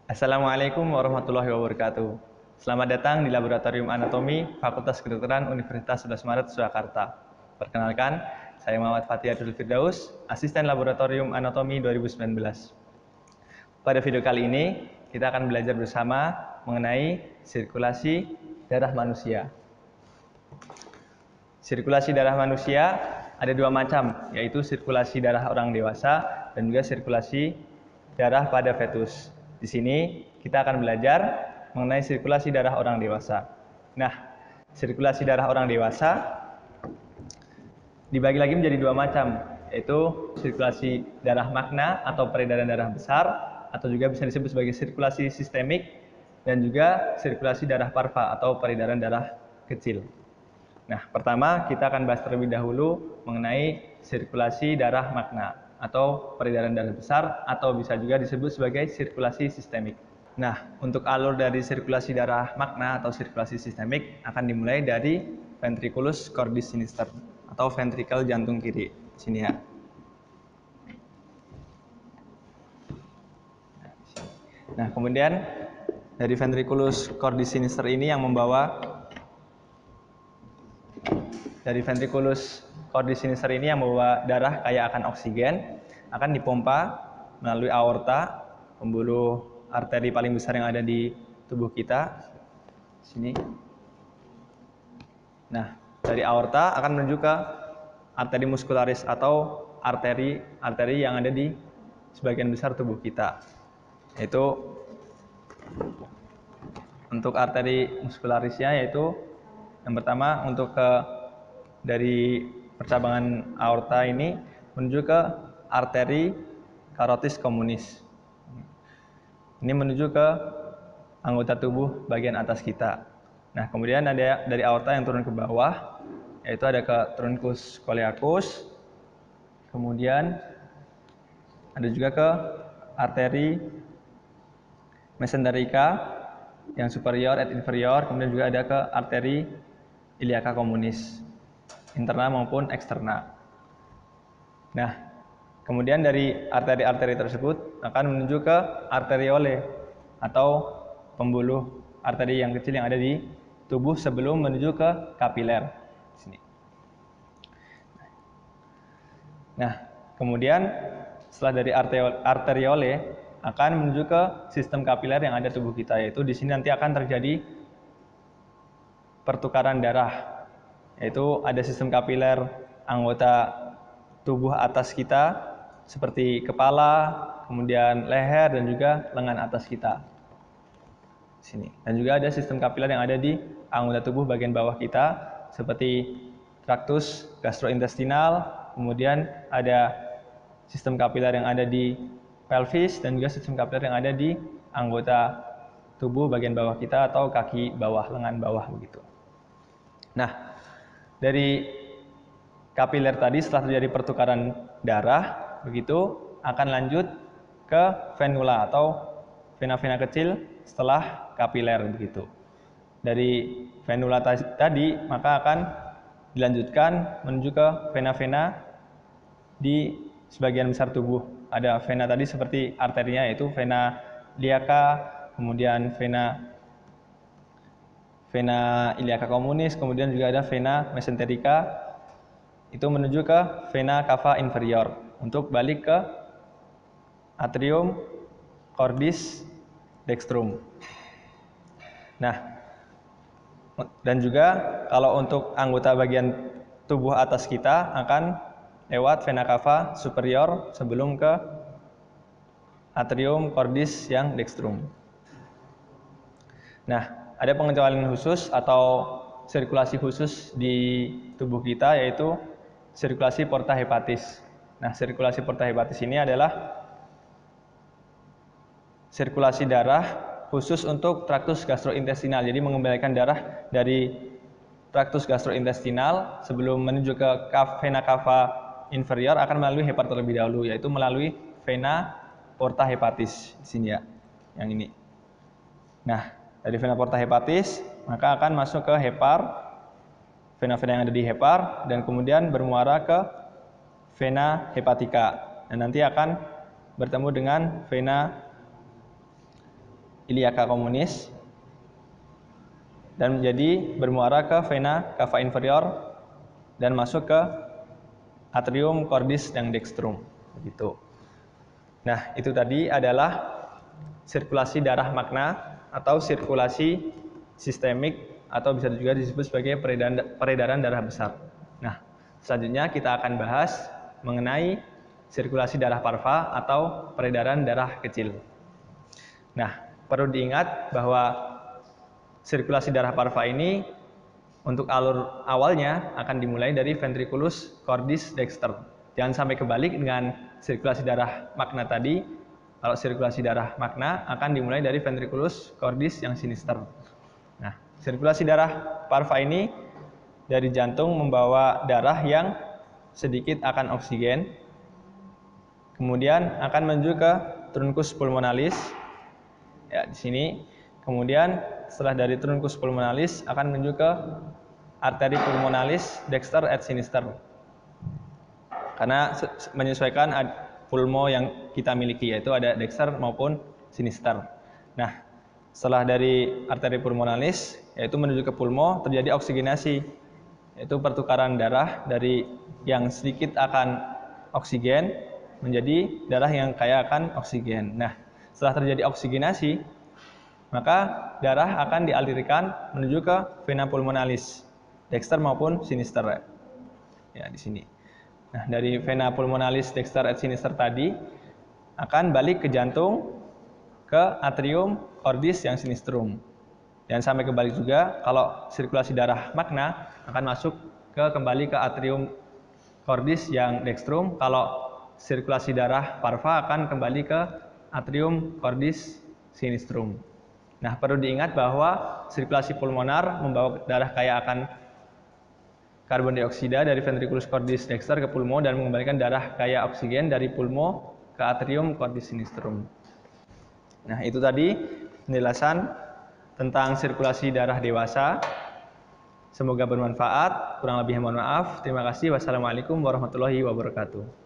Assalamualaikum warahmatullahi wabarakatuh. Selamat datang di Laboratorium Anatomi Fakultas Kedokteran Universitas 11 Maret, Surakarta. Perkenalkan, saya Muhammad Fatih Abdul Firdaus, Asisten Laboratorium Anatomi 2019. Pada video kali ini, kita akan belajar bersama mengenai sirkulasi darah manusia. Sirkulasi darah manusia ada dua macam, yaitu sirkulasi darah orang dewasa dan juga sirkulasi darah pada fetus. Di sini kita akan belajar mengenai sirkulasi darah orang dewasa. Nah, sirkulasi darah orang dewasa dibagi lagi menjadi dua macam, yaitu sirkulasi darah magna atau peredaran darah besar, atau juga bisa disebut sebagai sirkulasi sistemik, dan juga sirkulasi darah parva atau peredaran darah kecil. Nah, pertama kita akan bahas terlebih dahulu mengenai sirkulasi darah magna atau peredaran darah besar, atau bisa juga disebut sebagai sirkulasi sistemik. Nah, untuk alur dari sirkulasi darah magna atau sirkulasi sistemik akan dimulai dari ventriculus cordis sinister atau ventrikel jantung kiri. Sini ya. Nah, kemudian dari ventriculus cordis sinister ini yang membawa darah kaya akan oksigen akan dipompa melalui aorta, pembuluh arteri paling besar yang ada di tubuh kita. Sini. Nah, dari aorta akan menuju ke arteri muscularis atau arteri yang ada di sebagian besar tubuh kita. Yaitu untuk arteri muscularisnya yaitu yang pertama untuk dari percabangan aorta ini menuju ke arteri carotis communis. Ini menuju ke anggota tubuh bagian atas kita. Nah, kemudian ada dari aorta yang turun ke bawah, yaitu ada ke truncus coeliacus. Kemudian ada juga ke arteri mesenterica yang superior et inferior. Kemudian juga ada ke arteri iliaca communis, internal maupun eksternal. Nah, kemudian dari arteri-arteri tersebut akan menuju ke arteriole atau pembuluh arteri yang kecil yang ada di tubuh sebelum menuju ke kapiler. Sini. Nah, kemudian setelah dari arteriole akan menuju ke sistem kapiler yang ada tubuh kita, yaitu di sini nanti akan terjadi pertukaran darah, yaitu ada sistem kapiler anggota tubuh atas kita seperti kepala, kemudian leher dan juga lengan atas kita. Sini. Dan juga ada sistem kapiler yang ada di anggota tubuh bagian bawah kita seperti traktus gastrointestinal, kemudian ada sistem kapiler yang ada di pelvis dan juga sistem kapiler yang ada di anggota tubuh bagian bawah kita atau kaki bawah, lengan bawah begitu. Nah, dari kapiler tadi setelah terjadi pertukaran darah begitu akan lanjut ke venula atau vena-vena kecil setelah kapiler begitu. Dari venula tadi maka akan dilanjutkan menuju ke vena-vena di sebagian besar tubuh. Ada vena tadi seperti arterinya yaitu vena iliaca, kemudian vena iliaca communis, kemudian juga ada vena mesenterica. Itu menuju ke vena cava inferior untuk balik ke atrium cordis dextrum. Nah, dan juga kalau untuk anggota bagian tubuh atas kita akan lewat vena cava superior sebelum ke atrium cordis yang dextrum. Nah, ada pengecualian khusus atau sirkulasi khusus di tubuh kita yaitu sirkulasi porta hepatis. Nah, sirkulasi porta hepatis ini adalah sirkulasi darah khusus untuk traktus gastrointestinal. Jadi mengembalikan darah dari traktus gastrointestinal sebelum menuju ke vena cava inferior akan melalui hepar terlebih dahulu, yaitu melalui vena porta hepatis di sini ya, yang ini. Nah, dari vena porta hepatis maka akan masuk ke hepar, vena-vena yang ada di hepar, dan kemudian bermuara ke vena hepatica, dan nanti akan bertemu dengan vena iliaca communis dan menjadi bermuara ke vena cava inferior dan masuk ke atrium cordis dan dextrum. Begitu. Nah, itu tadi adalah sirkulasi darah magna atau sirkulasi sistemik atau bisa juga disebut sebagai peredaran darah besar. Nah, selanjutnya kita akan bahas mengenai sirkulasi darah parva atau peredaran darah kecil. Nah, perlu diingat bahwa sirkulasi darah parva ini untuk alur awalnya akan dimulai dari ventriculus cordis dexter. Jangan sampai kebalik dengan sirkulasi darah magna tadi. Kalau sirkulasi darah magna akan dimulai dari ventriculus cordis yang sinister. Nah, sirkulasi darah parva ini dari jantung membawa darah yang sedikit akan oksigen, kemudian akan menuju ke truncus pulmonalis. Ya, di sini. Kemudian setelah dari truncus pulmonalis akan menuju ke arteri pulmonalis dexter et sinister. Karena menyesuaikan pulmo yang kita miliki, yaitu ada dexter maupun sinister. Nah, setelah dari arteri pulmonalis yaitu menuju ke pulmo, terjadi oksigenasi, yaitu pertukaran darah dari yang sedikit akan oksigen menjadi darah yang kaya akan oksigen. Nah, setelah terjadi oksigenasi, maka darah akan dialirkan menuju ke vena pulmonalis, dexter maupun sinister. Ya, di sini. Nah, dari vena pulmonalis, dexter et sinister tadi akan balik ke jantung, ke atrium cordis yang sinistrum. Dan sampai kebalik juga, kalau sirkulasi darah magna akan masuk kembali ke atrium cordis yang dextrum. Kalau sirkulasi darah parva akan kembali ke atrium cordis sinistrum. Nah, perlu diingat bahwa sirkulasi pulmonar membawa darah kaya akan karbon dioksida dari ventriculus cordis dexter ke pulmo dan mengembalikan darah kaya oksigen dari pulmo ke atrium cordis sinistrum. Nah, itu tadi penjelasan tentang sirkulasi darah dewasa. Semoga bermanfaat. Kurang lebihnya mohon maaf. Terima kasih. Wassalamualaikum warahmatullahi wabarakatuh.